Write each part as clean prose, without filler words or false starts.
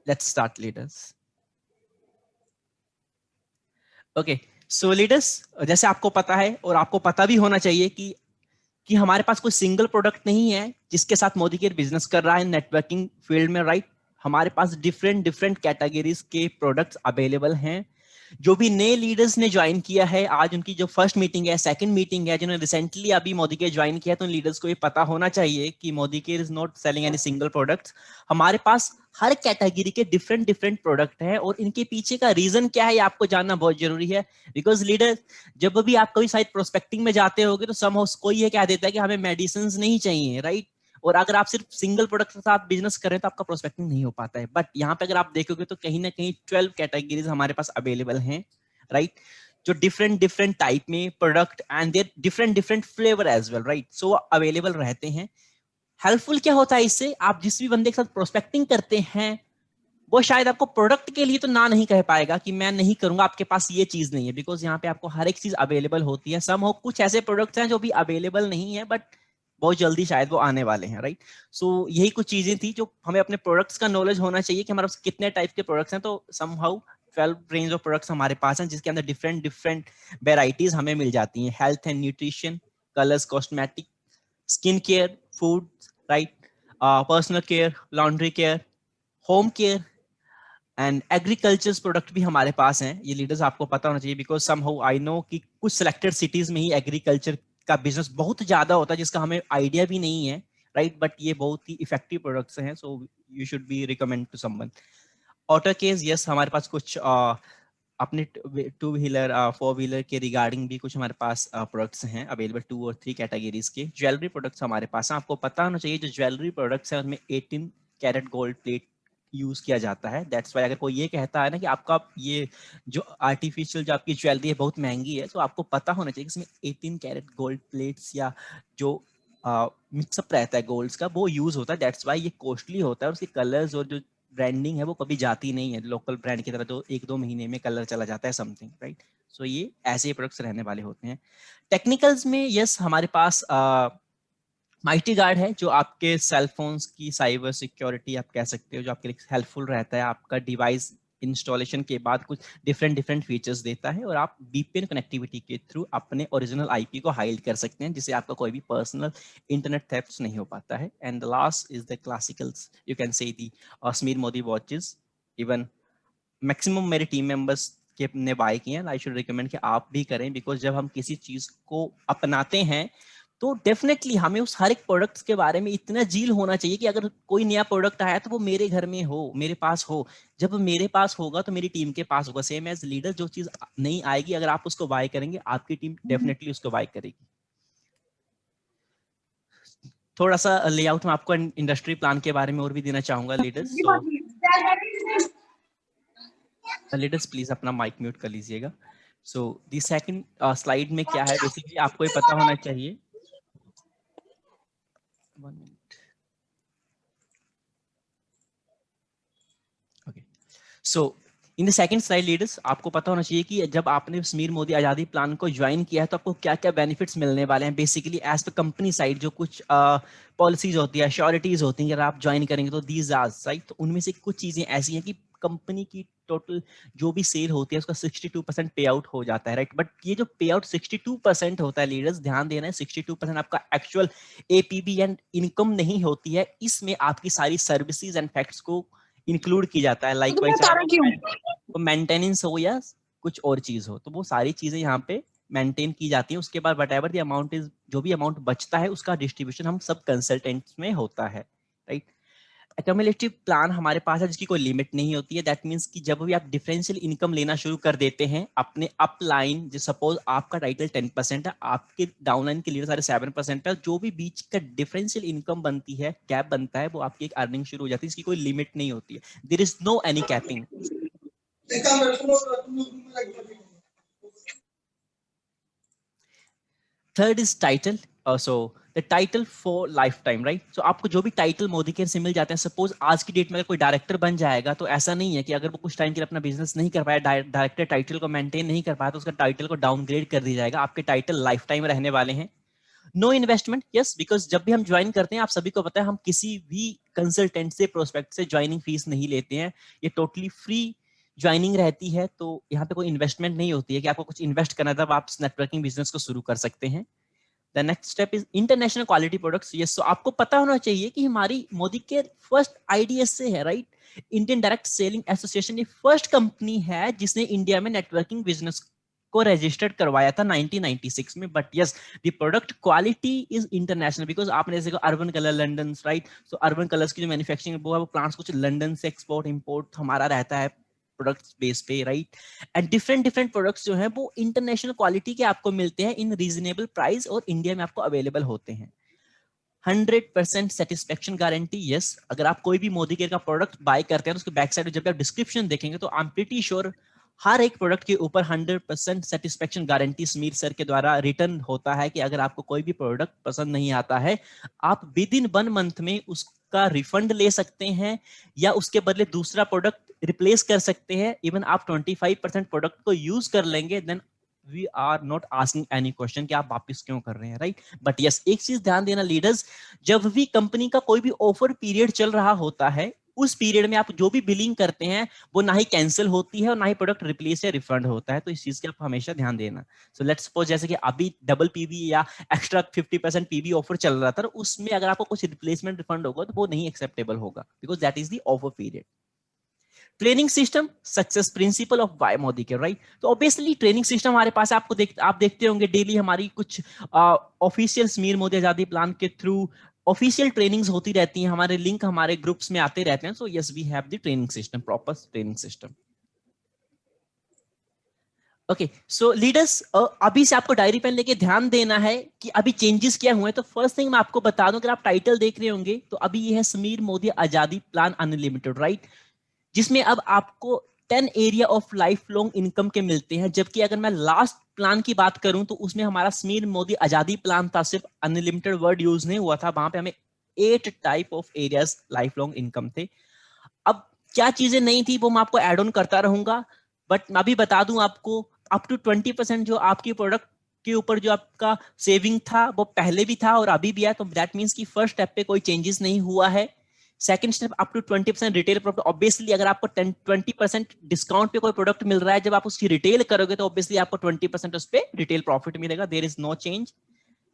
Let's start, leaders. Okay, so leaders, जैसे आपको पता है और आपको पता भी होना चाहिए कि हमारे पास कोई सिंगल प्रोडक्ट नहीं है जिसके साथ मोदी केयर बिजनेस कर रहा है नेटवर्किंग फील्ड में, राइट? हमारे पास डिफरेंट डिफरेंट कैटेगरीज के प्रोडक्ट्स अवेलेबल हैं। जो भी नए लीडर्स ने ज्वाइन किया है, आज उनकी जो फर्स्ट मीटिंग है, सेकंड मीटिंग है, जिन्होंने रिसेंटली अभी मोदी केयर ज्वाइन किया, तो उन लीडर्स को ये पता होना चाहिए कि Modi care is not selling any single products. हमारे पास हर कैटेगरी के डिफरेंट डिफरेंट प्रोडक्ट हैं और इनके पीछे का रीजन क्या है ये आपको जानना बहुत जरूरी है। बिकॉज लीडर, जब भी आप कोई साइड प्रोस्पेक्टिंग में जाते होगे तो सम कोई ये कह देता है कि हमें मेडिसिन नहीं चाहिए, राइट? और अगर आप सिर्फ सिंगल प्रोडक्ट के साथ बिजनेस करें तो आपका प्रोस्पेक्टिंग नहीं हो पाता है। बट यहाँ पे अगर आप देखोगे तो कहीं ना कहीं 12 कैटेगरीज हमारे पास अवेलेबल हैं, राइट? जो डिफरेंट डिफरेंट टाइप में product and their different different flavour as well, right? So available रहते हैं। हेल्पफुल क्या होता है इससे, आप जिस भी बंदे के साथ प्रोस्पेक्टिंग करते हैं वो शायद आपको प्रोडक्ट के लिए तो ना नहीं कह पाएगा कि मैं नहीं करूंगा, आपके पास ये चीज नहीं है, बिकॉज यहाँ पे आपको हर एक चीज अवेलेबल होती है। सम हो कुछ ऐसे प्रोडक्ट्स हैं जो भी अवेलेबल नहीं है बट बहुत जल्दी शायद वो आने वाले हैं, राइट? सो यही कुछ चीजें थी जो हमें अपने प्रोडक्ट्स का नॉलेज होना चाहिए कि हमारे पास कितने टाइप के प्रोडक्ट्स हैं। तो समहाउ 12 रेंज ऑफ प्रोडक्ट्स हमारे पास हैं जिसके अंदर डिफरेंट डिफरेंट वेराइटीज हमें मिल जाती हैं। Health and nutrition, colours, cosmetic, skin care, food, right, personal care, laundry care, home care and agriculture product भी हमारे पास हैं। ये लीडर्स आपको पता होना चाहिए बिकॉज समहाउ आई नो कि कुछ सिलेक्टेड सिटीज में ही एग्रीकल्चर का बिजनेस बहुत ज्यादा होता है जिसका हमें आइडिया भी नहीं है, राइट? बट ये बहुत ही इफेक्टिव प्रोडक्ट्स हैं, so you should be recommend to someone. Auto case, yes, हमारे पास कुछ अपने 2 व्हीलर 4 व्हीलर के रिगार्डिंग भी कुछ हमारे पास प्रोडक्ट्स हैं अवेलेबल 2 और 3 कैटेगरीज के। ज्वेलरी प्रोडक्ट्स हमारे पास हैं। आपको पता होना चाहिए जो ज्वेलरी प्रोडक्ट्स हैं उनमें 18 कैरेट गोल्ड प्लेट यूज किया जाता है। दैट्स वाई अगर कोई ये कहता है ना कि आपका ये जो आर्टिफिशियल जो आपकी ज्वेलरी है बहुत महंगी है, तो आपको पता होना चाहिए कि इसमें 18 कैरेट गोल्ड प्लेट्स या जो मिक्सअप रहता है गोल्ड्स का वो यूज होता है। दैट्स वाई ये कॉस्टली होता है और उसके कलर्स और जो ब्रांडिंग है वो कभी जाती नहीं है लोकल ब्रांड की तरह, तो 1-2 महीने में कलर चला जाता है समथिंग, राइट? सो ये ऐसे प्रोडक्ट्स रहने वाले होते हैं। टेक्निकल्स में यस हमारे पास माइटी गार्ड है जो आपके सेल फोन्स की साइबर सिक्योरिटी आप कह सकते हो, जो आपके लिए हेल्पफुल रहता है। आपका डिवाइस इंस्टॉलेशन के बाद कुछ डिफरेंट डिफरेंट फीचर्स देता है और आप VPN कनेक्टिविटी के थ्रू अपने ओरिजिनल IP को हाइड कर सकते हैं जिससे आपका कोई भी पर्सनल इंटरनेट थेफ्ट नहीं हो पाता है। And the last is the classicals, you can say the स्मीर मोदी वॉचेस। इवन मैक्सिमम मेरे टीम मेंबर्स के ने बाय किए हैं। आई शुड रिकमेंड कि आप भी करें बिकॉज जब हम किसी चीज को अपनाते हैं तो डेफिनेटली हमें उस हर एक प्रोडक्ट्स के बारे में इतना जील होना चाहिए कि अगर कोई नया प्रोडक्ट आया तो वो मेरे घर में हो, मेरे पास हो। जब मेरे पास होगा तो मेरी टीम के पास होगा। सेम एज लीडर, जो चीज नहीं आएगी अगर आप उसको बाय करेंगे आपकी टीम डेफिनेटली उसको बाय करेगी। थोड़ा सा लेआउट में आपको इंडस्ट्री प्लान के बारे में और भी देना चाहूंगा लीडर्स। सो लीडर्स प्लीज अपना माइक म्यूट कर लीजिएगा। सो दी सेकंड स्लाइड में क्या है बेसिकली आपको ये पता होना चाहिए। 1 minute. Okay, so in the second slide leaders आपको पता होना चाहिए कि जब आपने समीर मोदी आजादी प्लान को ज्वाइन किया है तो आपको क्या क्या बेनिफिट्स मिलने वाले हैं। Basically as per company side जो कुछ पॉलिसीज होती है, श्योरिटीज होती हैं, अगर आप ज्वाइन करेंगे तो दीज आर राइट। तो उनमें से कुछ चीजें ऐसी हैं कि कंपनी की टोटल जो भी सेल होती है उसका 62% पे आउट हो जाता है, राइट? बट ये जो पे आउट 62% होता है लीडर्स, ध्यान देना है 62% आपका एक्चुअल APB एंड इनकम नहीं होती है। इसमें आपकी सारी सर्विसेज एंड फैक्ट्स को इंक्लूड की जाता है। लाइक वो मेंटेनेंस हो या कुछ और चीज हो तो वो सारी चीजें यहाँ पे मेंटेन की जाती है। उसके बाद what ever the amount is, जो भी अमाउंट बचता है उसका डिस्ट्रीब्यूशन हम सब कंसल्टेंट्स में होता है, राइट? एक्यूमुलेटिव प्लान हमारे पास है जिसकी कोई लिमिट नहीं होती है। दैट मीन्स कि जब भी आप डिफरेंशियल इनकम लेना शुरू कर देते हैं अपने अपलाइन, जो सपोज आपका टाइटल 10% है, आपके डाउनलाइन के लिए सारे 7% है, जो भी बीच का डिफरेंशियल इनकम बनती है, कैप बनता है, वो आपकी एक अर्निंग शुरू हो जाती है। इसकी कोई लिमिट नहीं होती है। There is no any capping. Third is title. So the title for life time, right? So आपको जो भी टाइटल मोदी केयर से मिल जाते हैं, सपोज आज की डेट में अगर कोई डायरेक्टर बन जाएगा तो ऐसा नहीं है कि अगर वो कुछ टाइम के लिए अपना बिजनेस नहीं कर पाया, डायरेक्टर टाइटल को मेंटेन नहीं कर पाया तो उसका टाइटल को डाउनग्रेड कर दिया जाएगा। आपके टाइटल लाइफ टाइम रहने वाले हैं। नो इन्वेस्टमेंट, यस, बिकॉज जब भी हम ज्वाइन करते हैं, आप सभी को पता है, हम किसी भी कंसल्टेंट से, प्रोस्पेक्ट से ज्वाइनिंग फीस नहीं लेते हैं, ये टोटली फ्री ज्वाइनिंग रहती है। तो यहाँ पे कोई इन्वेस्टमेंट नहीं होती है कि आपको कुछ इन्वेस्ट करना था, आप नेटवर्किंग बिजनेस को शुरू कर सकते हैं। The next step is international quality products. Yes, so आपको पता होना चाहिए कि हमारी मोदी के फर्स्ट आईडीएस से है, right, Indian direct selling association, ये फर्स्ट कंपनी है जिसने इंडिया में नेटवर्किंग बिजनेस को रजिस्टर्ड करवाया था 1996 में। But yes, the product quality is international, because आपने जैसे अर्बन कलर लंदन, राइट, सो अर्बन कलर्स की जो मैन्युफैक्चरिंग है वो प्लांट्स कुछ लंदन से एक्सपोर्ट इंपोर्ट हमारा रहता है प्रोडक्ट्स बेस पे, right. And different different products जो हैं वो इंटरनेशनल क्वालिटी के आपको मिलते हैं इन रीजनेबल प्राइस, और इंडिया में आपको अवेलेबल होते हैं। 100% सेटिस्फेक्शन गारंटी, यस। अगर आप कोई भी मोदी केयर का प्रोडक्ट बाय करते हैं तो उसके बैक साइड जब आप डिस्क्रिप्शन देखेंगे तो आई एम प्रीटी श्योर हर एक प्रोडक्ट के ऊपर 100% सेटिस्फेक्शन गारंटी समीर सर के द्वारा रिटर्न होता है कि अगर आपको कोई भी प्रोडक्ट पसंद नहीं आता है, आप विद इन 1 मंथ में उसका रिफंड ले सकते हैं या उसके बदले दूसरा प्रोडक्ट रिप्लेस कर सकते हैं। इवन आप 25% प्रोडक्ट को यूज कर लेंगे, then we are not asking any question कि आप वापस क्यों कर रहे हैं, राइट। बट यस, एक चीज ध्यान देना लीडर्स, जब भी कंपनी का कोई भी ऑफर पीरियड चल रहा होता है, उस पीरियड में आप जो भी बिलिंग करते हैं वो ना ही कैंसिल होती है और ना ही प्रोडक्ट रिप्लेस या रिफंड होता है। तो इस चीज का आप हमेशा ध्यान देना। सो लेट्स सपोज जैसे कि अभी डबल पीवी या एक्स्ट्रा 50% पीवी ऑफर चल रहा था, तो उसमें अगर आपको कुछ रिप्लेसमेंट रिफंड होगा तो वो नहीं एक्सेप्टेबल होगा, because that is the offer period. Training system, success principle of by Modicare, right. तो ऑब्वियसली ट्रेनिंग सिस्टम हमारे पास है, आप देखते होंगे डेली हमारी कुछ ऑफिशियल समीर मोदी आजादी प्लान के थ्रू ऑफिशियल ट्रेनिंग्स होती रहती हैं, हमारे लिंक हमारे ग्रुप्स में आते रहते हैं। So yes, we have the training system, proper training system. Okay, so leaders, अभी से आपको डायरी पेन लेके ध्यान देना है कि अभी चेंजेस क्या हुए हैं। तो फर्स्ट थिंग मैं आपको बता दूं, अगर आप टाइटल देख रहे होंगे तो अभी ये है समीर मोदी आजादी प्लान अनलिमिटेड, राइट, जिसमें अब आपको 10 area of life long income के मिलते हैं। जबकि अगर मैं लास्ट प्लान की बात करूं तो उसमें हमारा समीर मोदी आजादी प्लान था, सिर्फ अनलिमिटेड वर्ड यूज नहीं हुआ था, वहां पे हमें 8 type of areas life long income थे। अब क्या चीजें नहीं थी वो मैं आपको एड ऑन करता रहूंगा, बट मैं अभी बता दूं आपको, अप टू 20% जो आपकी प्रोडक्ट के ऊपर जो आपका सेविंग था वो पहले भी था और अभी भी है। तो दैट मींस कि फर्स्ट स्टेप पे कोई चेंजेस नहीं हुआ है। Second step, up to 20% retail product. Obviously अगर आपको 20% डिस्काउंट पे कोई प्रोडक्ट मिल रहा है, जब आप उसकी रिटेल करोगे तो ऑब्वियसली आपको 20% उस पे रिटेल प्रॉफिट मिलेगा। There is no change.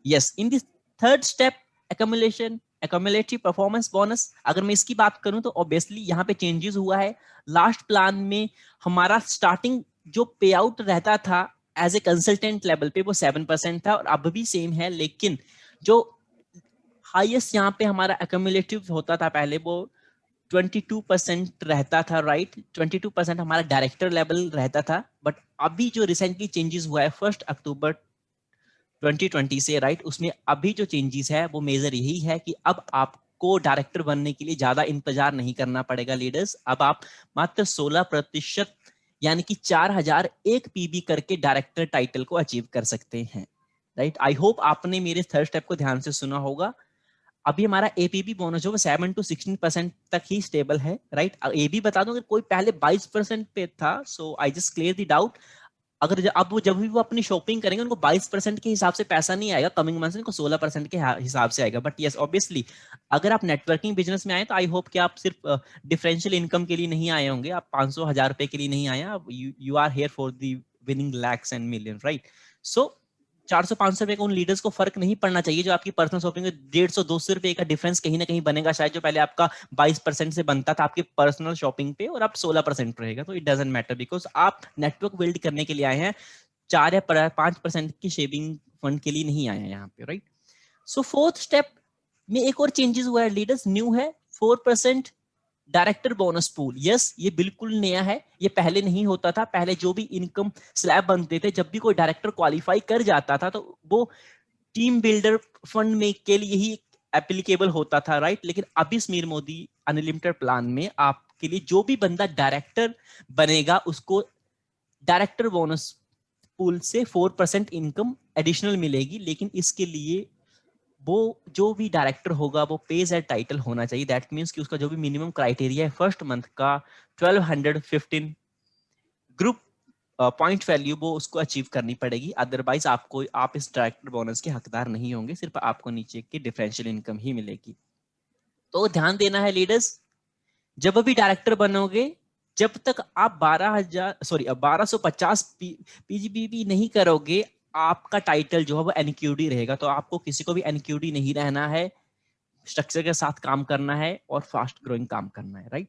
Yes, in this third step, accumulation accumulative performance bonus, अगर मैं इसकी बात करूं तो ऑब्वियसली यहाँ पे चेंजेस हुआ है। लास्ट प्लान में हमारा स्टार्टिंग जो पे आउट रहता था एज ए कंसल्टेंट लेवल पे वो 7% था और अब भी सेम है, लेकिन जो हाईएस्ट यहाँ पे हमारा एक्यूमुलेटिव होता था पहले वो 22% रहता था, राइट। 22% हमारा डायरेक्टर लेवल रहता था। बट अभी जो रिसेंटली चेंजेस हुआ है 1 अक्टूबर 2020 से, राइट, उसमें अभी जो चेंजेस है वो मेजर यही है कि अब आपको डायरेक्टर बनने के लिए ज्यादा इंतजार नहीं करना पड़ेगा लीडर्स। अब आप मात्र 16% यानी कि 4001 पीबी करके डायरेक्टर टाइटल को अचीव कर सकते हैं, राइट। आई होप आपने मेरे थर्ड स्टेप को ध्यान से सुना होगा। अभी हमारा एपीबी बोनस जो 7 to 16% तक ही स्टेबल है, राइट। ये भी बता दूं, अगर कोई पहले 22% पे था, so I just clear the doubt. अगर अब वो जब भी वो अपनी शॉपिंग करेंगे उनको 22% के हिसाब से पैसा नहीं आएगा, कमिंग मंथ उनको 16% के हिसाब से आएगा। बट यस, ऑब्वियसली अगर आप नेटवर्किंग बिजनेस में आए तो आई होप कि आप सिर्फ डिफरेंशियल इनकम के लिए नहीं आए होंगे, आप 500,000 रुपए के लिए नहीं आए, आप you are here for the winning lakhs and million, right. So 400-500 रुपए का उन लीडर्स को फर्क नहीं पड़ना चाहिए जो आपकी पर्सनल शॉपिंग में 150-200 रुपए का डिफरेंस कहीं ना कहीं बनेगा। शायद जो पहले आपका 22% से बनता था आपकी पर्सनल शॉपिंग पे और अब 16% रहेगा, तो इट डजंट मैटर, बिकॉज आप नेटवर्क बिल्ड करने के लिए आए हैं, 4 या 5% की शेविंग फंड के लिए नहीं आए हैं यहाँ पे, राइट। सो फोर्थ स्टेप में एक और चेंजेस हुआ है लीडर्स, न्यू है 4% डायरेक्टर बोनस पूल। यस, ये बिल्कुल नया है, ये पहले नहीं होता था। पहले जो भी इनकम स्लैब बनते थे, जब भी कोई डायरेक्टर क्वालिफाई कर जाता था तो वो टीम बिल्डर फंड में के लिए ही एप्लीकेबल होता था, राइट। लेकिन अभी समीर मोदी अनलिमिटेड प्लान में आपके लिए जो भी बंदा डायरेक्टर बनेगा उसको डायरेक्टर बोनस पूल से 4% इनकम एडिशनल मिलेगी। लेकिन इसके लिए वो जो भी डायरेक्टर होगा वो पेज एट टाइटल होना चाहिए। दैट मींस कि उसका जो भी मिनिमम क्राइटेरिया है फर्स्ट मंथ का 1215 ग्रुप पॉइंट वैल्यू वो उसको अचीव करनी पड़ेगी, अदरवाइज आप इस डायरेक्टर बोनस के हकदार नहीं होंगे, सिर्फ आपको नीचे की डिफरेंशियल इनकम ही मिलेगी। तो ध्यान देना है लीडर्स, जब भी डायरेक्टर बनोगे, जब तक आप 1250 पीजीबीपी नहीं करोगे, आपका टाइटल जो है वो एनक्यूडी रहेगा। तो आपको किसी को भी एनक्यूडी नहीं रहना है, स्ट्रक्चर के साथ काम करना है और फास्ट ग्रोइंग काम करना है, right.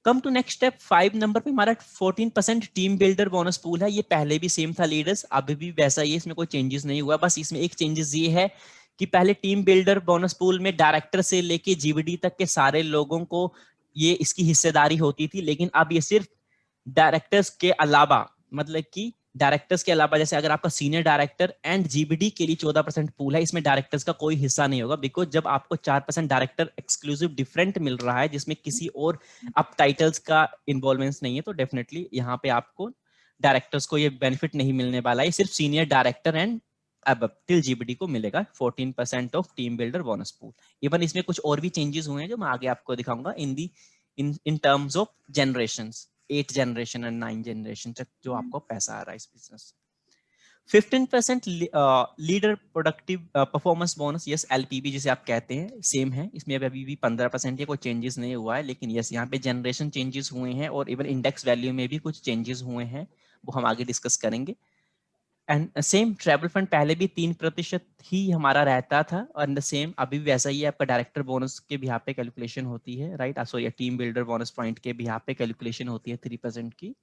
Come to next step 5 number पे हमारा 14% टीम बिल्डर बोनस पूल है। ये पहले भी सेम था लीडर्स, अभी भी वैसा ही है, इसमें कोई चेंजेस नहीं हुआ। बस इसमें एक चेंजेस ये है कि पहले टीम बिल्डर बोनस पूल में डायरेक्टर से लेके जीवीडी तक के सारे लोगों को ये इसकी हिस्सेदारी होती थी, लेकिन अब ये सिर्फ डायरेक्टर्स के अलावा, मतलब कि डायरेक्टर्स के अलावा, जैसे अगर आपका सीनियर डायरेक्टर एंड जीबीडी के लिए 14% पूल है, इसमें डायरेक्टर्स का कोई हिस्सा नहीं होगा, बिकॉज जब आपको 4% डायरेक्टर एक्सक्लूसिव डिफरेंट मिल रहा है जिसमें किसी और अब टाइटल्स का इन्वॉल्वमेंट नहीं है, तो डेफिनेटली यहाँ पे आपको डायरेक्टर्स को ये बेनिफिट नहीं मिलने वाला है, सिर्फ सीनियर डायरेक्टर एंड अब टिल जीबीडी को मिलेगा 14% of team builder bonus pool. Even इसमें कुछ और भी चेंजेस हुए हैं जो मैं आगे आपको दिखाऊंगा in terms of generations, 8 generation and 9 generation तक जो आपको पैसा आ रहा है इस business. 15% leader productive performance bonus, yes LPB जिसे आप कहते हैं, सेम है, इसमें अभी भी 15% है, कोई चेंजेस नहीं हुआ है, लेकिन यस यहाँ पे जनरेशन चेंजेस हुए हैं और इवन इंडेक्स वैल्यू में भी कुछ चेंजेस हुए हैं, वो हम आगे डिस्कस करेंगे। एंड सेम ट्रैवल फंड पहले भी 3% ही हमारा रहता था, और द सेम अभी भी वैसा ही है, आपका डायरेक्टर बोनस के भी यहाँ पे कैलकुलेशन होती है, right. Sorry, team builder bonus point के भी यहाँ पे कैलकुलेशन होती है 3% की।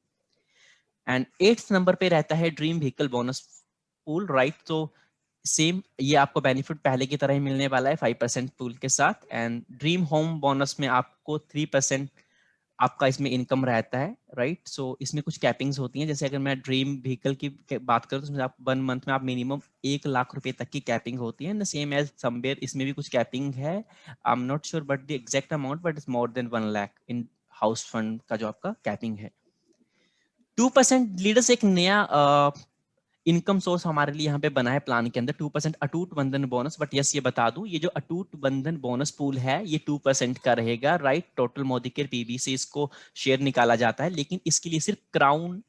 एंड 8th नंबर पे रहता है dream vehicle bonus pool, right. तो सेम ये आपको बेनिफिट पहले की तरह ही मिलने वाला है 5% पूल के साथ। एंड ड्रीम होम बोनस में आपको 3% आपका इसमें इनकम रहता है, राइट। सो इसमें कुछ कैपिंग्स होती हैं, जैसे अगर मैं ड्रीम व्हीकल की बात करूँ तो इसमें आप 1 मंथ में आप मिनिमम 1 लाख रुपए तक की कैपिंग होती है। सेम एज समवेयर इसमें भी कुछ कैपिंग है, I am not sure but the exact amount, but it's more than 1 lakh in house fund का जो आपका कैपिंग है। 2% लीडर्स एक नया इनकम सोर्स हमारे लिए यहाँ पे बना है प्लान के अंदर, 2% अटूट बंधन बोनस। बट यस ये बता दूं, ये जो अटूट बंधन बोनस पूल है ये 2% का रहेगा, राइट। टोटल मोदीकेयर पीबी से इसको शेयर निकाला जाता है, लेकिन इसके लिए सिर्फ क्राउन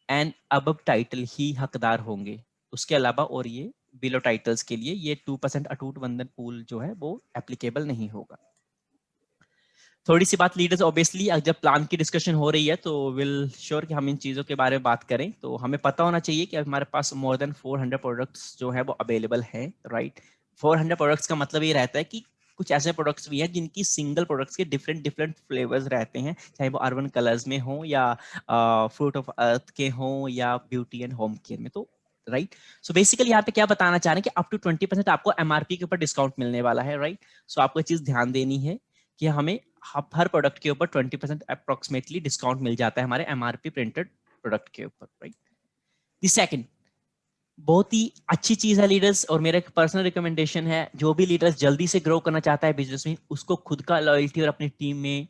एंड अबव टाइटल ही हकदार होंगे, उसके अलावा और ये बिलो टाइटल्स के लिए ये 2% अटूट बंधन पूल जो है वो एप्लीकेबल नहीं होगा। थोड़ी सी बात लीडर्स, ऑब्वियसली जब प्लान की डिस्कशन हो रही है तो विल श्योर कि हम इन चीज़ों के बारे में बात करें, तो हमें पता होना चाहिए कि हमारे पास मोर देन 400 प्रोडक्ट्स जो है वो अवेलेबल हैं, राइट। 400 प्रोडक्ट्स का मतलब ये रहता है कि कुछ ऐसे प्रोडक्ट्स भी हैं जिनकी सिंगल प्रोडक्ट्स के डिफरेंट डिफरेंट फ्लेवर्स रहते हैं, चाहे वो अर्बन कलर्स में हो या फ्रूट ऑफ अर्थ के हो या ब्यूटी एंड होम केयर में, तो राइट। सो बेसिकली यहाँ पे क्या बताना चाह रहे हैं कि अप टू 20% आपको एमआरपी के ऊपर डिस्काउंट मिलने वाला है, राइट। सो आपको ये चीज ध्यान देनी है कि हमें हर प्रोडक्ट के ऊपर 20% अप्रोक्सीमेटली डिस्काउंट मिल जाता है हमारे एमआरपी प्रिंटेड प्रोडक्ट के ऊपर, राइट। द सेकंड बहुत ही अच्छी चीज है लीडर्स, और मेरा एक पर्सनल रिकमेंडेशन है, जो भी लीडर्स जल्दी से ग्रो करना चाहता है बिजनेस में, उसको खुद का लॉयल्टी और अपनी टीम में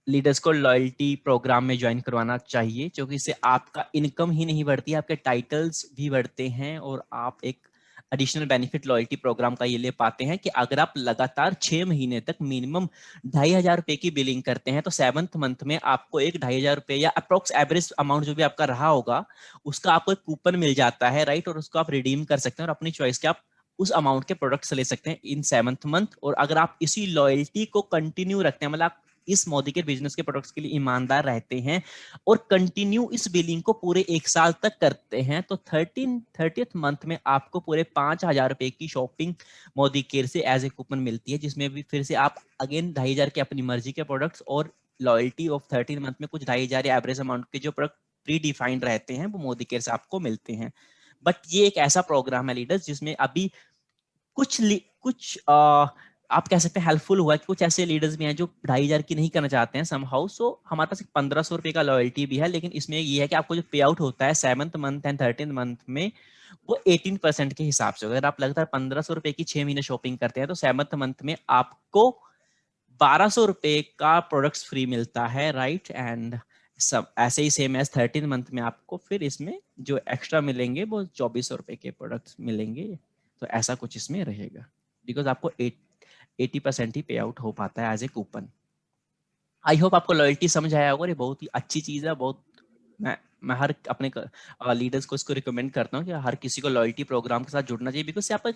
लीडर्स को लॉयल्टी प्रोग्राम में ज्वाइन करवाना चाहिए, क्योंकि इससे आपका इनकम ही नहीं बढ़ती, आपके टाइटल्स भी बढ़ते हैं और आप एक एडिशनल बेनिफिट लॉयल्टी प्रोग्राम का ये ले पाते हैं कि अगर आप लगातार 6 महीने तक मिनिमम 2,500 रुपए की बिलिंग करते हैं, तो 7th मंथ में आपको एक 2,500 रुपए या अप्रोक्स एवरेज अमाउंट जो भी आपका रहा होगा उसका आपको एक कूपन मिल जाता है, राइट। और उसको आप रिडीम कर सकते हैं और अपनी चॉइस के आप उस अमाउंट के प्रोडक्ट्स ले सकते हैं इन 7th मंथ। और अगर आप इसी लॉयल्टी को कंटिन्यू रखते हैं, मतलब आप इस मोदी के बिजनेस के प्रोडक्ट्स के लिए ईमानदार रहते हैं और कंटिन्यू इस बिलिंग को पूरे 1 साल तक करते हैं, तो 30th मंथ में आपको पूरे 5,000 रुपए की शॉपिंग मोदी केयर से एज ए कूपन मिलती है, जिसमें भी फिर से आप अगेन 2,500 के अपनी मर्जी के प्रोडक्ट्स और लॉयल्टी ऑफ 13 मंथ में कुछ 2,500 एवरेज अमाउंट के जो प्रोडक्ट प्री डिफाइंड रहते हैं वो मोदी केयर से आपको मिलते हैं। बट ये एक ऐसा प्रोग्राम है लीडर्स जिसमें अभी कुछ आप कह सकते हैं हेल्पफुल हुआ कि कुछ ऐसे लीडर्स भी हैं जो 2,500 की नहीं करना चाहते हैं समहाउ। सो हमारे पास एक 1,500 रुपए का लॉयल्टी भी है, लेकिन इसमें ये है कि आपको जो पे आउट होता है 7th month and 13th month में वो 18% के हिसाब से, अगर आप लगातार 1,500 रुपए की 6 महीने शॉपिंग करते हैं तो 7th मंथ में आपको 1,200 रुपए का प्रोडक्ट्स फ्री मिलता है, राइट। एंड सब ऐसे ही सेम एज 13th मंथ में आपको फिर इसमें जो एक्स्ट्रा मिलेंगे वो 2,400 रुपए के प्रोडक्ट्स मिलेंगे। तो ऐसा कुछ इसमें रहेगा, बिकॉज आपको 80% ही पे आउट हो पाता है as a coupon. I hope आपको लॉयल्टी समझ आया होगा, ये बहुत ही अच्छी चीज है, बहुत मैं मैं हर अपने लीडर्स को इसको रिकमेंड करता हूँ कि हर किसी को लॉयल्टी प्रोग्राम के साथ जुड़ना चाहिए, बिकॉज आपका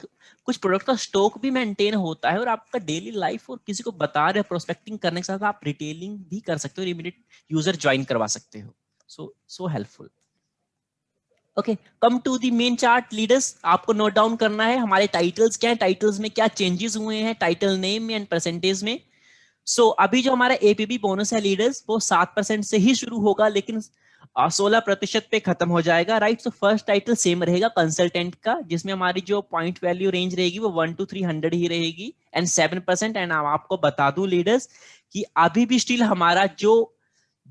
कुछ प्रोडक्ट का स्टॉक भी मेंटेन होता है और आपका डेली लाइफ और किसी को बता रहे प्रोस्पेक्टिंग करने के साथ आप रिटेलिंग भी कर सकते हो और इमीडिएट यूजर ज्वाइन करवा सकते हो। So helpful. Okay, come to the main chart leaders, आपको नोट डाउन करना है हमारे टाइटल्स क्या है, टाइटल्स में क्या चेंजेस हुए हैं टाइटल नेम में एंड परसेंटेज में। अभी जो हमारा एपीबी बोनस है लीडर्स, वो 7% से ही शुरू होगा, लेकिन 16% पे खत्म हो जाएगा, राइट। फर्स्ट टाइटल सेम रहेगा कंसल्टेंट का, जिसमें हमारी जो पॉइंट वैल्यू रेंज रहेगी वो 1 to 300 ही रहेगी एंड 7%। एंड आपको बता दूं लीडर्स कि अभी भी स्टिल हमारा जो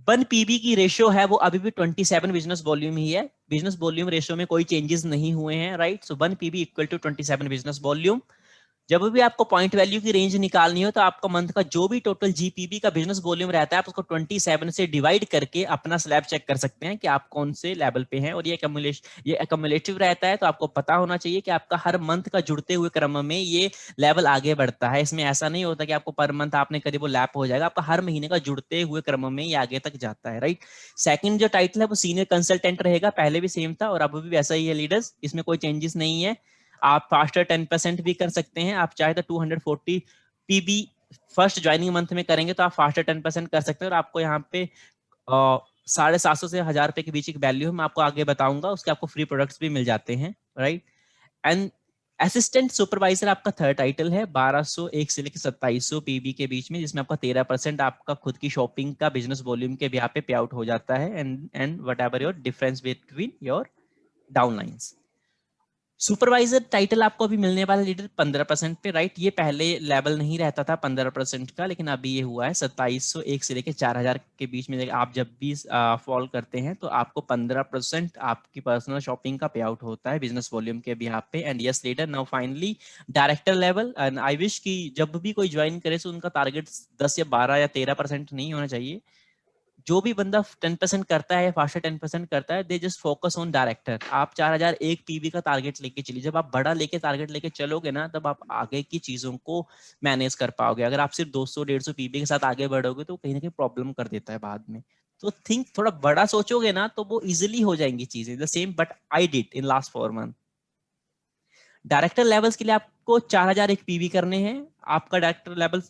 1 पीबी की रेशियो है वो अभी भी 27 बिजनेस वॉल्यूम ही है। बिजनेस वॉल्यूम रेशियो में कोई चेंजेस नहीं हुए हैं, right. 1 PB equal to 27 business volume. जब भी आपको पॉइंट वैल्यू की रेंज निकालनी हो तो आपका मंथ का जो भी टोटल जीपीबी का बिजनेस वॉल्यूम रहता है आप उसको 27 से डिवाइड करके अपना स्लैब चेक कर सकते हैं कि आप कौन से लेवल पे हैं। और ये एक्युमुलेटिव रहता है, तो आपको पता होना चाहिए कि आपका हर मंथ का जुड़ते हुए क्रम में ये लेवल आगे बढ़ता है। इसमें ऐसा नहीं होता कि आपको पर मंथ आपने करीब वो लैप हो जाएगा, आपका हर महीने का जुड़ते हुए क्रम में ये आगे तक जाता है, राइट। सेकंड जो टाइटल है वो सीनियर कंसल्टेंट रहेगा, पहले भी सेम था और अब भी वैसा ही है लीडर्स, इसमें कोई चेंजेस नहीं है। आप फास्टर 10% भी कर सकते हैं, आप चाहे तो 240 पीबी फर्स्ट ज्वाइनिंग मंथ में करेंगे तो आप फास्टर 10% कर सकते हैं। और आपको यहाँ पे 750 से 1000 रुपए के बीच एक वैल्यू है, मैं आपको आगे बताऊंगा, उसके आपको फ्री प्रोडक्ट्स भी मिल जाते हैं, राइट। एंड असिस्टेंट सुपरवाइजर आपका थर्ड टाइटल है, 1201 से लेकर 2700 पीबी के बीच में, जिसमें आपका 13% आपका खुद की शॉपिंग का बिजनेस वॉल्यूम के यहाँ पे पे आउट हो जाता है and what ever your difference between your downlines. Supervisor title आपको अभी मिलने वाला लीडर 15% पे, राइट। ये पहले लेवल नहीं रहता था 15% का, लेकिन अभी ये हुआ है 2701 से लेकर 4000 के बीच में। आप जब भी फॉल करते हैं तो आपको 15% आपकी पर्सनल शॉपिंग का पे आउट होता है बिजनेस वॉल्यूम के भी यहाँ पे। And yes leader, now finally director level, and I wish कि जब भी कोई ज्वाइन करे तो उनका टारगेट 10 या 12 या 13% नहीं होना चाहिए। जो भी बंदा 10% करता है या फास्टर 10% करता है, they just focus on director. आप 4001 पीवी का टारगेट लेके चलिए, जब आप बड़ा लेके टारगेट लेके चलोगे ना तब आप आगे की चीजों को मैनेज कर पाओगे। अगर आप सिर्फ 200-150 पीवी के साथ आगे बढ़ोगे तो कहीं ना कहीं प्रॉब्लम कर देता है बाद में। तो थिंक थोड़ा बड़ा सोचोगे ना तो वो इजिली हो जाएंगी चीजें, the same but I did in last 4 month. Director levels के लिए आपको 4001 पीवी करने हैं। आपका डायरेक्टर लेवल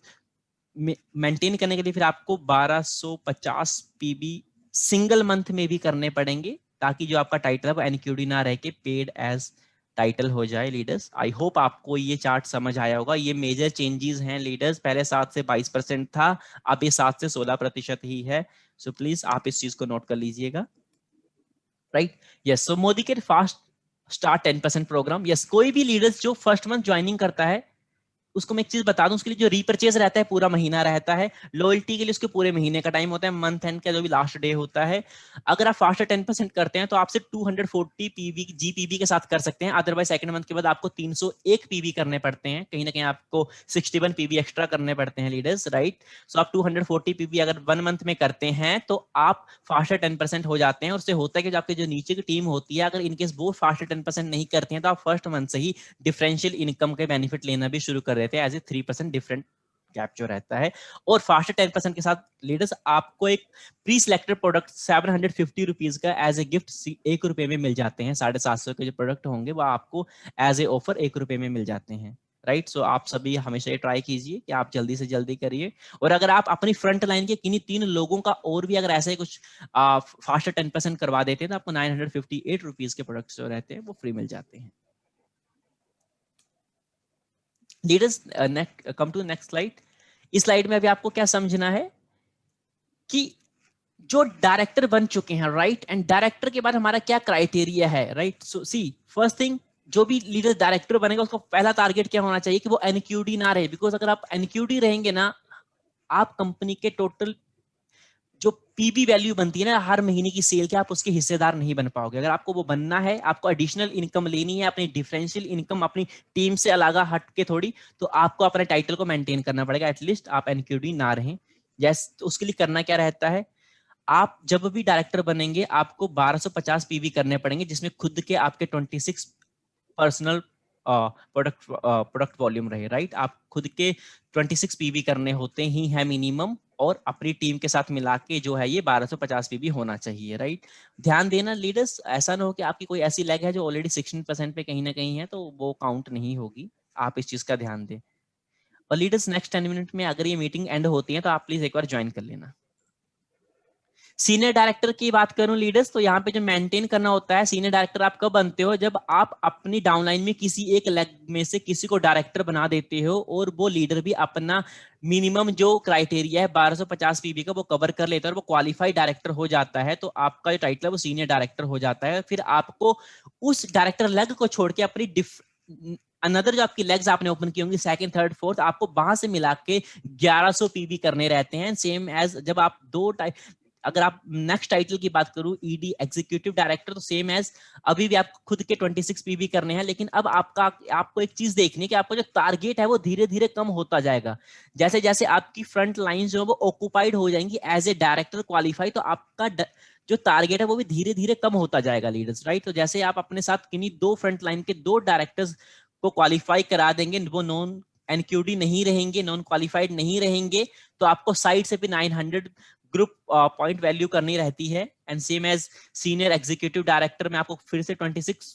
मेंटेन करने के लिए फिर आपको 1250 पीबी सिंगल मंथ में भी करने पड़ेंगे, ताकि जो आपका टाइटल है वो एनक्यूडी ना रह के पेड एज टाइटल हो जाए लीडर्स। आई होप आपको ये चार्ट समझ आया होगा। ये मेजर चेंजेस हैं लीडर्स, पहले 7 से 22% था, अब ये 7 से 16% ही है। सो प्लीज आप इस चीज को नोट कर लीजिएगा, राइट। यस, सो मोदी के फास्ट स्टार्ट 10% प्रोग्राम। यस, कोई भी लीडर्स जो फर्स्ट मंथ ज्वाइनिंग करता है उसको मैं एक चीज बता दूं, उसके लिए जो रीपरचेज रहता है पूरा महीना रहता है, लॉयल्टी के लिए उसके पूरे महीने का टाइम होता है, मंथ एंड का जो भी लास्ट डे होता है। अगर आप फास्टर 10% करते हैं तो आप सिर्फ 240 पीवी जीपीबी के साथ कर सकते हैं, अदरवाइज सेकंड मंथ के बाद आपको 301 पीवी करने पड़ते हैं, कहीं ना कहीं आपको 61 पीवी एक्स्ट्रा करने पड़ते हैं लीडर्स, राइट। सो आप 240 पीवी अगर 1 मंथ में करते हैं तो आप फास्टर 10% हो जाते हैं। और उससे होता है कि जो आपकी जो नीचे की टीम होती है, अगर इनकेस वो फास्टर 10% नहीं करते हैं तो आप फर्स्ट मंथ से ही डिफरेंशियल इनकम के बेनिफिट लेना भी शुरू कर देते हैं, एज ए 3% डिफरेंट गैप जो रहता है। और फास्टर 10% के साथ लीडर्स आपको एक प्री सिलेक्टेड प्रोडक्ट 750 रुपीज का एज ए गिफ्ट 1 रुपए में मिल जाते हैं। 750 के जो प्रोडक्ट होंगे वो आपको एज ए ऑफर 1 रुपए में मिल जाते हैं, राइट। सो आप सभी हमेशा ये ट्राई कीजिए कि आप जल्दी से जल्दी करिए। और अगर आप अपनी फ्रंट लाइन के किन्हीं 3 लोगों का और भी अगर ऐसे कुछ फास्टर 10% करवा देते हैं तो आपको 958 रुपीज के प्रोडक्ट्स जो रहते हैं वो फ्री मिल जाते हैं। Leaders, come to next slide. इस स्लाइड में अभी आपको क्या समझना है कि जो डायरेक्टर बन चुके हैं, राइट, एंड डायरेक्टर के बाद हमारा क्या क्राइटेरिया है, राइट। सो सी फर्स्ट थिंग, जो भी लीडर डायरेक्टर बनेगा उसका पहला टारगेट क्या होना चाहिए कि वो एनक्यूडी ना रहे। बिकॉज अगर आप एनक्यूडी रहेंगे ना, आप कंपनी के टोटल जो पीबी वैल्यू बनती है ना हर महीने की सेल के, आप उसके हिस्सेदार नहीं बन पाओगे। अगर आपको वो बनना है, आपको एडिशनल इनकम लेनी है, अपनी डिफरेंशियल इनकम अपनी टीम से अलग हट के थोड़ी, तो आपको अपने टाइटल को मेंटेन करना पड़ेगा, एटलीस्ट आप एनक्यूडी ना रहें। यस, तो उसके लिए करना क्या रहता है, आप जब भी डायरेक्टर बनेंगे आपको 1250 पीवी करने पड़ेंगे, जिसमें खुद के आपके 26 पर्सनल प्रोडक्ट वॉल्यूम रहे, राइट। आप खुद के 26 पीवी करने होते ही है मिनिमम। और अपनी टीम के साथ मिला के जो है ये 1250 पीबी होना चाहिए, राइट। ध्यान देना लीडर्स, ऐसा ना हो कि आपकी कोई ऐसी लेग है जो ऑलरेडी 16% पे कहीं ना कहीं है, तो वो काउंट नहीं होगी। आप इस चीज का ध्यान दें। और लीडर्स नेक्स्ट 10 मिनट में अगर ये मीटिंग एंड होती है तो आप प्लीज एक बार ज्वाइन कर लेना। सीनियर डायरेक्टर की बात करूं लीडर्स, तो यहाँ पे जो मेंटेन करना होता है, सीनियर डायरेक्टर आप कब बनते हो, जब आप अपनी डाउनलाइन में किसी एक लेग में से किसी को डायरेक्टर बना देते हो और वो लीडर भी अपना मिनिमम जो क्राइटेरिया है 1250 पीबी का वो कवर कर लेता है और वो क्वालिफाइड डायरेक्टर हो जाता है, तो आपका जो टाइटल है वो सीनियर डायरेक्टर हो जाता है। फिर आपको उस डायरेक्टर लेग को छोड़ के अपनी अनदर जो आपकी लेग्स आपने ओपन की होंगी सेकंड थर्ड फोर्थ, आपको वहां से मिला के 1100 पीबी करने रहते हैं। सेम एज जब आप दो टाइप, अगर आप नेक्स्ट टाइटल की बात करूं ईडी एग्जीक्यूटिव डायरेक्टर, तो सेम एज अभी भी आपको खुद के 26 पीबी करने हैं, लेकिन अब आपको एक चीज देखनी है कि आपका जो टारगेट है वो धीरे धीरे कम होता जाएगा। जैसे जैसे आपकी फ्रंट लाइन जो है वो ऑक्युपाइड हो जाएंगी एज ए डायरेक्टर क्वालिफाई, तो आपका जो टारगेट है वो भी धीरे धीरे कम होता जाएगा लीडर्स, राइट। तो जैसे आप अपने साथ किन्हीं दो फ्रंट लाइन के दो डायरेक्टर्स को क्वालिफाई करा देंगे, वो नॉन एनक्यूडी नहीं रहेंगे, नॉन क्वालिफाइड नहीं रहेंगे, तो आपको साइड से भी 900 ग्रुप पॉइंट वैल्यू करनी रहती है। And same as senior executive director में आपको फिर से 26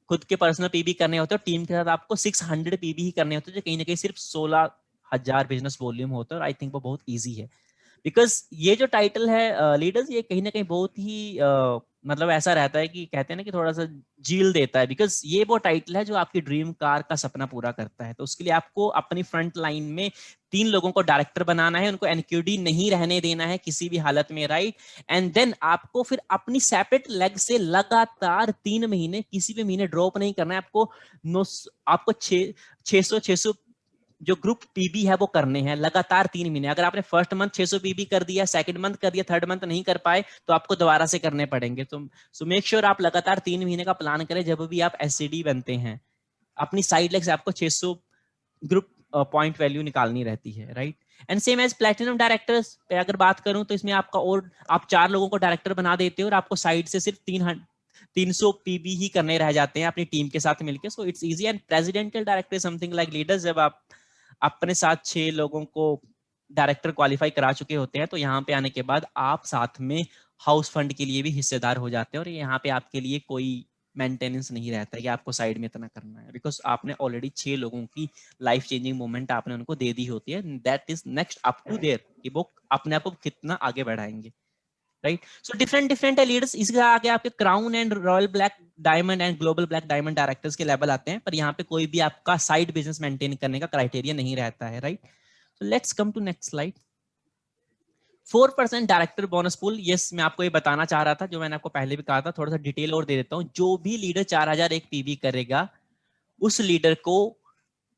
खुद के पर्सनल पीबी करने होते हैं, टीम के साथ आपको 600 पीबी ही करने होते हैं, जो कहीं ना कहीं सिर्फ 16,000 बिजनेस वॉल्यूम होता है। और आई थिंक वो बहुत ईजी है, बिकॉज ये जो टाइटल है लीडर्स, ये कहीं ना कहीं बहुत ही मतलब ऐसा रहता है कि कहते हैं ना कि थोड़ा सा जील देता है, बिकॉज ये वो टाइटल है जो आपकी ड्रीम कार का सपना पूरा करता है। तो उसके लिए आपको अपनी फ्रंट लाइन में 3 लोगों को डायरेक्टर बनाना है, उनको एनक्यूडी नहीं रहने देना है किसी भी हालत में, राइट। एंड देन आपको फिर अपनी सेपरेट लेग से लगातार 3 महीने किसी भी महीने ड्रॉप नहीं करना है आपको। आपको 600 जो ग्रुप पीबी है वो करने हैं लगातार 3 महीने। अगर आपने फर्स्ट मंथ 600 पीबी कर दिया, सेकंड मंथ कर दिया, थर्ड मंथ नहीं कर पाए, तो आपको दोबारा से करने पड़ेंगे। तो सो मेक श्योर आप लगातार 3 महीने का प्लान करें जब भी आप एससीडी बनते हैं। अपनी साइड लेग से आपको 600 ग्रुप पॉइंट वैल्यू निकालनी रहती है, right. And same as platinum directors पे अगर बात करूं, तो इसमें आपका और आप 4 लोगों को डायरेक्टर बना देते हो और आपको साइड से सिर्फ 300 पीबी ही करने रह जाते हैं अपनी टीम के साथ मिलकर। So it's easy. And presidential director something like leaders, जब आप अपने साथ 6 लोगों को डायरेक्टर क्वालिफाई करा चुके होते हैं, तो यहाँ पे आने के बाद आप साथ में हाउस फंड के लिए भी हिस्सेदार हो जाते हैं और यहाँ पे आपके लिए कोई मेंटेनेंस नहीं रहता है कि आपको साइड में इतना करना है, बिकॉज आपने ऑलरेडी 6 लोगों की लाइफ चेंजिंग मोमेंट आपने उनको दे दी होती है। That is next up to there कि वो अपने आप को कितना आगे बढ़ाएंगे, राइट। सो डिफरेंट डिफरेंट है लीडर्स। इसके आगे आपके crown and royal black diamond and global black diamond directors के लेवल आते हैं, पर यहाँ पे कोई भी आपका साइड बिजनेस मेंटेन करने का क्राइटेरिया नहीं रहता है, right. So let's come to next slide. 4% director bonus pool, yes मैं आपको ये बताना चाह रहा था, जो मैंने आपको पहले भी कहा था, थोड़ा सा डिटेल और दे देता हूँ। जो भी लीडर 4001 पीबी करेगा, उस लीडर को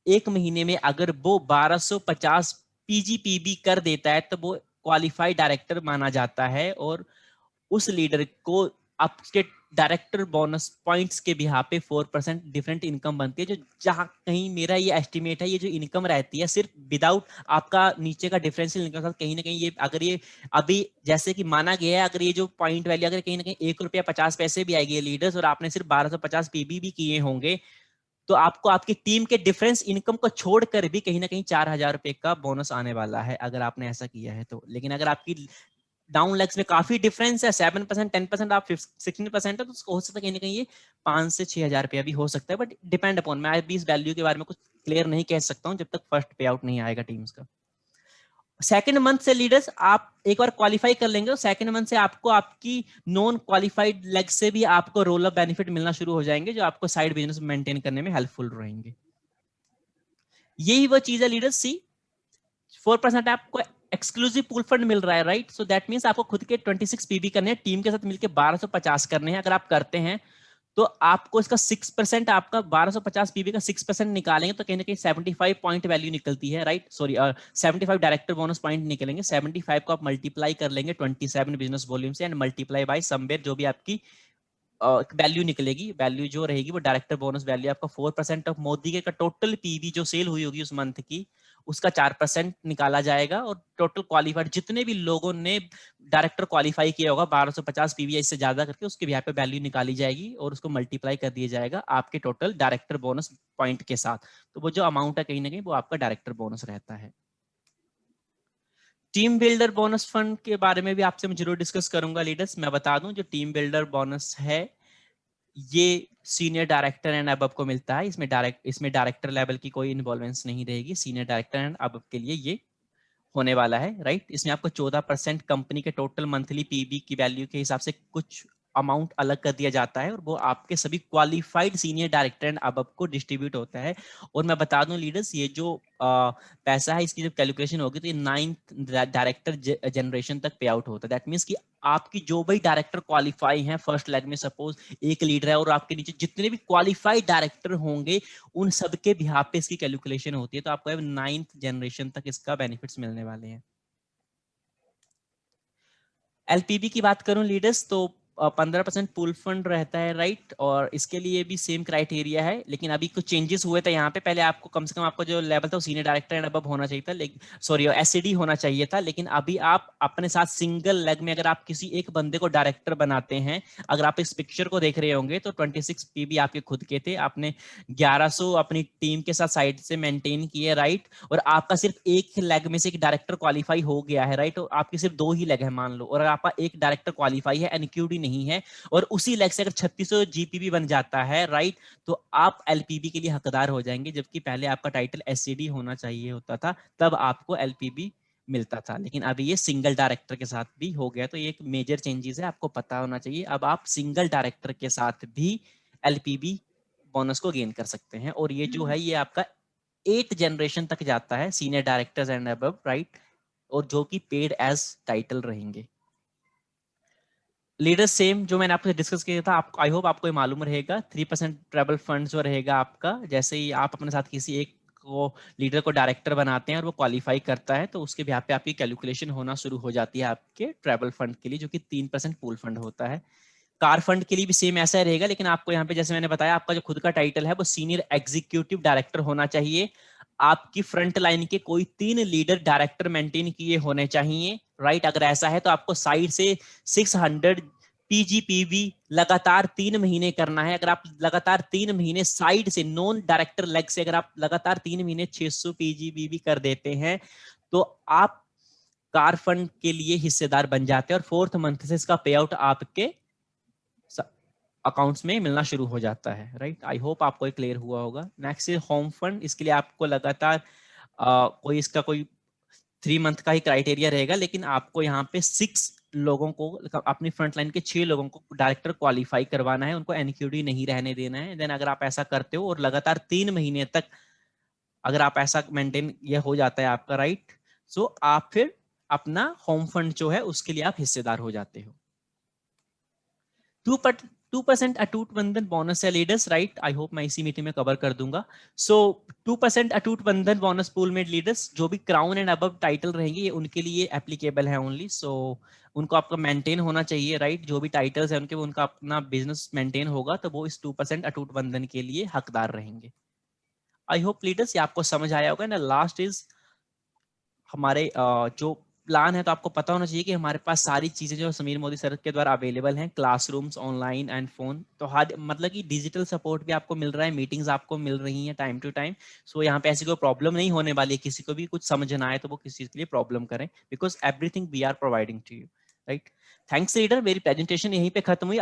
1 महीने में अगर वो 1250 पीजीपीबी कर देता है, तो वो क्वालिफाइड डायरेक्टर माना जाता है और उस लीडर को आपके डायरेक्टर बोनस पॉइंट्स के बिहार पे 4% डिफरेंट इनकम बनती है। जो जहां कहीं मेरा ये एस्टिमेट है, ये जो इनकम रहती है सिर्फ विदाउट आपका नीचे का डिफरेंशियल इनकम का, कहीं ना कहीं ये अगर ये अभी जैसे कि माना गया है, अगर ये जो पॉइंट वैल्यू अगर कहीं ना कहीं 1 रुपया 50 पैसे भी आएगी लीडर्स, और आपने सिर्फ 1250 पीबी भी किए होंगे, तो आपको आपकी टीम के डिफरेंस इनकम को छोड़कर भी कहीं ना कहीं 4000 रुपए का बोनस आने वाला है अगर आपने ऐसा किया है तो। लेकिन अगर आपकी डाउन लेग्स में काफी डिफरेंस है, 7%, 10%, आप 16% है, तो हो सकता है कहीं ना कहीं ये 5 से 6 हजार रुपया भी हो सकता है, बट डिपेंड अपॉन। मैं अभी इस वैल्यू के बारे में कुछ क्लियर नहीं कह सकता हूँ जब तक फर्स्ट पे आउट नहीं आएगा टीम्स का। सेकंड मंथ से लीडर्स आप एक बार क्वालिफाई कर लेंगे, सेकंड मंथ से आपको आपकी नॉन क्वालिफाइड लेग से भी आपको रोल अप बेनिफिट मिलना शुरू हो जाएंगे, जो आपको साइड बिजनेस मेंटेन करने में हेल्पफुल रहेंगे। यही वो चीज है लीडर्स। सी 4% आपको एक्सक्लूसिव पूल फंड मिल रहा है, राइट। सो दैट मींस आपको खुद के 26 पीबी करने हैं, टीम के साथ मिलकर 1250 करने हैं। अगर आप करते हैं तो आपको इसका 6%, आपका 1250 पीबी का 6% निकालेंगे तो कहीं ना कहीं 75 पॉइंट वैल्यू निकलती है, right. Sorry 75 director bonus point निकलेंगे। 75 को आप मल्टीप्लाई कर लेंगे 27 बिजनेस वॉल्यूम से, एंड मल्टीप्लाई बाय समवेयर जो भी आपकी वैल्यू निकलेगी। वैल्यू जो रहेगी वो डायरेक्टर बोनस वैल्यू आपका 4% ऑफ मोदी के का टोटल पीवी जो सेल हुई होगी उस मंथ की, उसका 4% निकाला जाएगा। और टोटल क्वालिफाइड जितने भी लोगों ने डायरेक्टर क्वालिफाई किया होगा 1250 पीवी इससे ज्यादा करके, उसके भी यहाँ पे वैल्यू निकाली जाएगी और उसको मल्टीप्लाई कर दिया जाएगा आपके टोटल डायरेक्टर बोनस पॉइंट के साथ। तो वो जो अमाउंट है कहीं ना कहीं वो आपका डायरेक्टर बोनस रहता है। टीम बिल्डर बोनस फंड के बारे में भी आपसे मैं जरूर डिस्कस करूंगा लीडर्स। मैं बता दूं जो टीम बिल्डर बोनस है ये सीनियर डायरेक्टर एंड अबव को मिलता है। इसमें डायरेक्टर लेवल की कोई इन्वॉल्वेंस नहीं रहेगी। सीनियर डायरेक्टर एंड अबव के लिए ये होने वाला है, राइट। इसमें आपको 14% कंपनी के टोटल मंथली पीबी की वैल्यू के हिसाब से कुछ अमाउंट अलग कर दिया जाता है और वो आपके सभी qualified senior director and above को डिस्ट्रीब्यूट होता है। और मैं बता दूं लीडर्स, ये जो पैसा है इसकी जब कैलकुलेशन होगी तो ये 9th डायरेक्टर जनरेशन तक पे आउट होता है। दैट मीन्स कि आपकी जो भी डायरेक्टर क्वालिफाई हैं फर्स्ट लेग में, सपोज एक लीडर है और आपके नीचे जितने भी क्वालिफाइड डायरेक्टर होंगे उन सबके बिहाफ पे इसकी कैलकुलेशन होती है। तो आपको 9th जनरेशन तक इसका बेनिफिट्स मिलने वाले हैं। एलपीबी की बात करूं लीडर्स तो 15% पूल फंड रहता है, राइट। और इसके लिए भी सेम क्राइटेरिया है, लेकिन अभी कुछ चेंजेस हुए थे यहाँ पे। पहले आपको कम से कम आपका जो लेवल था वो सीनियर डायरेक्टर एंड अबव होना चाहिए था, लेकिन सॉरी एससीडी होना चाहिए था। लेकिन अभी आप अपने साथ सिंगल लेग में अगर आप किसी एक बंदे को डायरेक्टर बनाते हैं, अगर आप इस पिक्चर को देख रहे होंगे तो 26 पीबी आपके खुद के थे, आपने 1100 अपनी टीम के साथ साइड से मेंटेन किए, राइट। और आपका सिर्फ एक लेग में से एक डायरेक्टर क्वालिफाई हो गया है, राइट। और आपकी सिर्फ 2 ही लेग है मान लो, और आपका एक डायरेक्टर क्वालिफाई है, एनक्यूडी नहीं है, और उसी लेग से अगर 3600 जीपीबी बन जाता है, राइट, तो आप एलपीबी के लिए हकदार हो जाएंगे। जबकि पहले आपका टाइटल एससीडी होना चाहिए होता था, तब आपको एलपीबी मिलता था। लेकिन अभी ये सिंगल डायरेक्टर के साथ भी हो गया, तो ये एक मेजर चेंजेस है, आपको पता होना चाहिए। अब आप सिंगल डायरेक्टर के साथ भी एलपीबी बोनस को गेन कर सकते हैं। और ये जो है ये आपका 8 जनरेशन तक जाता है, senior directors and above, right. और जो कि पेड एज टाइटल रहेंगे। लीडर्स सेम जो मैंने आपसे डिस्कस किया था, आपको आई होप आपको ये मालूम रहेगा। 3% ट्रेवल फंड जो रहेगा आपका, जैसे ही आप अपने साथ किसी एक को लीडर को डायरेक्टर बनाते हैं और वो क्वालिफाई करता है, तो उसके बिहाफ पे आपकी कैलकुलेशन होना शुरू हो जाती है आपके ट्रेवल फंड के लिए, जो कि 3% पूल फंड होता है। कार फंड के लिए भी सेम ऐसा रहेगा, लेकिन आपको यहाँ पे जैसे मैंने बताया, आपका जो खुद का टाइटल है वो सीनियर एग्जीक्यूटिव डायरेक्टर होना चाहिए। आपकी फ्रंट लाइन के कोई 3 लीडर डायरेक्टर मेंटेन किए होने चाहिए, राइट। अगर ऐसा है तो आपको साइड से 600 पीजीपीवी लगातार 3 महीने करना है। अगर आप लगातार 3 महीने साइड से नॉन डायरेक्टर लेग से अगर आप लगातार 3 महीने 600 पीजीपीवी कर देते हैं, तो आप कार फंड के लिए हिस्सेदार बन जाते हैं और 4th मंथ से इसका पे आउट आपके अकाउंट्स में मिलना शुरू हो जाता है, राइट। आई होप आपको क्लियर हुआ होगा। Next is home fund. इसके लिए आपको लगातार कोई इसका कोई 3 मंथ का ही क्राइटेरिया रहेगा, लेकिन आपको यहाँ पे 6 लोगों को, अपनी फ्रंट लाइन के 6 लोगों को डायरेक्टर क्वालिफाई करवाना है, उनको एनक्यूडी नहीं रहने देना है। देन अगर आप ऐसा करते हो और लगातार 3 महीने तक अगर आप ऐसा मेंटेन ये हो जाता है आपका, राइट, सो आप फिर अपना होम फंड जो है उसके लिए आप हिस्सेदार हो जाते हो। 2% अटूट बंधन बोनस है लीडर्स, राइट। आई होप मैं इसी मीटिंग में कवर कर दूंगा। सो 2% अटूट बंधन बोनस पूल में लीडर्स जो भी क्राउन एंड अबव टाइटल रहेंगे ये उनके लिए एप्लीकेबल है ओनली। सो उनको आपका मेंटेन होना चाहिए, राइट। जो भी टाइटल्स है उनके, उनका अपना बिजनेस मेंटेन होगा तो वो इस 2% अटूट बंधन के लिए हकदार रहेंगे। आई होप लीडर्स ये आपको समझ आया होगा ना। लास्ट इज हमारे जो प्लान है, तो आपको पता होना चाहिए कि हमारे पास सारी चीजें जो समीर मोदी सर के द्वारा अवेलेबल हैं, क्लासरूम्स, ऑनलाइन एंड फोन। तो हर मतलब कि डिजिटल सपोर्ट भी आपको मिल रहा है, मीटिंग्स आपको मिल रही हैं टाइम टू टाइम। सो यहाँ पे ऐसी कोई प्रॉब्लम नहीं होने वाली है। किसी को भी कुछ समझ ना आए तो वो किसी चीज के लिए प्रॉब्लम करें, because everything we are providing to you, right. Thanks leader, मेरी प्रेजेंटेशन यहीं पे खत्म हुई।